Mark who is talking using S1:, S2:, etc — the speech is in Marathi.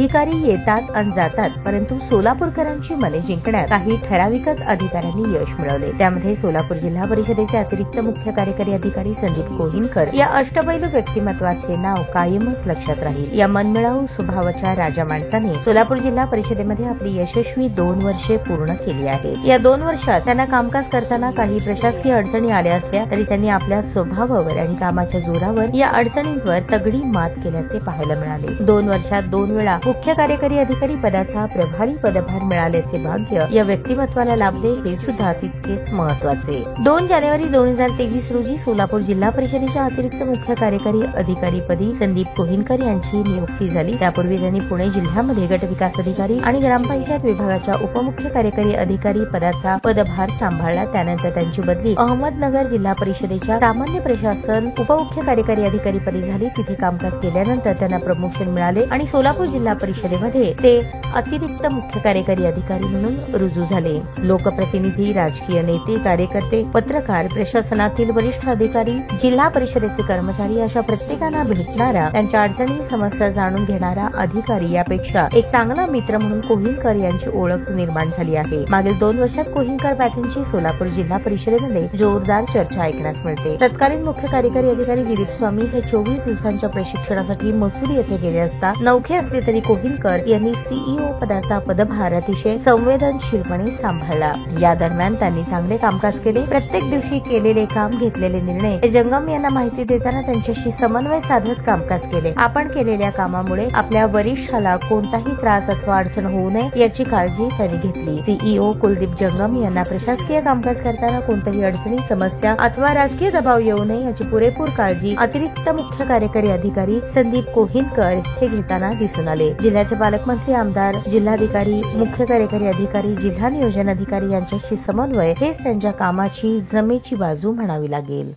S1: अधिकारी येतात आणि जातात, परंतु सोलापूरकरांची मने जिंकण्यात काही ठराविकच अधिकाऱ्यांनी यश मिळवले। त्यामध्ये सोलापूर जिल्हा परिषदेचे अतिरिक्त मुख्य कार्यकारी अधिकारी संदीप कोहिनकर या अष्टपैलू व्यक्तिमत्वाचे नाव कायमच लक्षात राहील। या मनमिळावू स्वभावाच्या राजा माणसाने सोलापूर जिल्हा परिषदेमध्ये आपली यशस्वी 2 वर्षे पूर्ण केली आहेत। या 2 वर्षात त्यांना कामकाज करताना काही प्रशासकीय अडचणी आल्या असल्या तरी त्यांनी आपल्या स्वभावावर आणि कामाच्या जोरावर या अडचणींवर तगडी मात केल्याचे पाहायला मिळाले। 2 वर्षात 2 वेळा मुख्य कार्यकारी अधिकारी पदाचा प्रभारी पदभार मिळाल्याचे भाग्य या व्यक्तिमत्वाला लाभले हे सुद्धा तितकेच महत्वाचे। 2 जानेवारी 2023 रोजी सोलापूर जिल्हा परिषदेच्या अतिरिक्त मुख्य कार्यकारी अधिकारी पदी संदीप कोहिनकर यांची नियुक्ती झाली। त्यापूर्वी त्यांनी पुणे जिल्ह्यामध्ये गट विकास अधिकारी आणि ग्रामपंचायत विभागाच्या उपमुख्य कार्यकारी अधिकारी पदाचा पदभार सांभाळला। त्यानंतर त्यांची बदली अहमदनगर जिल्हा परिषदेच्या सामान्य प्रशासन उपमुख्य कार्यकारी अधिकारी पदी झाली। तिथे कामकाज केल्यानंतर त्यांना प्रमोशन मिळाले आणि सोलापूर जिल्हा परिषदेमध्ये ते अतिरिक्त मुख्य कार्यकारी अधिकारी म्हणून रुजू झाले। लोकप्रतिनिधी, राजकीय नेते, कार्यकर्ते, पत्रकार, प्रशासनातील वरिष्ठ अधिकारी, जिल्हा परिषदेचे कर्मचारी अशा प्रत्येकांना भेटणारा, त्यांच्या अडचणी समस्या जाणून घेणारा अधिकारी यापेक्षा एक चांगला मित्र म्हणून कोहिनकर यांची ओळख निर्माण झाली आहे। मागील 2 वर्षात कोहिनकर पॅटर्नची सोलापूर जिल्हा परिषदेमध्ये जोरदार चर्चा ऐकण्यास मिळते। तत्कालीन मुख्य कार्यकारी अधिकारी दिलीप स्वामी हे 24 दिवसांच्या प्रशिक्षणासाठी मसूरी येथे गेले असता नौखे असले तरी कोहिनकर यांनी सीईओ पदाचा पदभार अतिशय संवेदनशीलपणे सांभाळला। या दरम्यान त्यांनी चांगले कामकाज केले। प्रत्येक दिवशी केलेले काम, घेतलेले निर्णय जंगम यांना माहिती देताना त्यांच्याशी समन्वय साधत कामकाज केले। आपण केलेल्या कामामुळे आपल्या वरिष्ठाला कोणताही त्रास अथवा अडचण होऊ नये याची काळजी त्यांनी घेतली। सीईओ कुलदीप जंगम यांना प्रशासकीय कामकाज करताना कोणत्याही अडचणी, समस्या अथवा राजकीय दबाव येऊ नये याची पुरेपूर काळजी अतिरिक्त मुख्य कार्यकारी अधिकारी संदीप कोहिनकर हे घेताना दिसून आले। जिल्ह्याचे पालकमंत्री, आमदार, जिल्हाधिकारी, मुख्य कार्यकारी अधिकारी, जिल्हा नियोजन अधिकारी यांच्याशी समन्वय हेच त्यांच्या कामाची जमेची बाजू म्हणावी लागेल।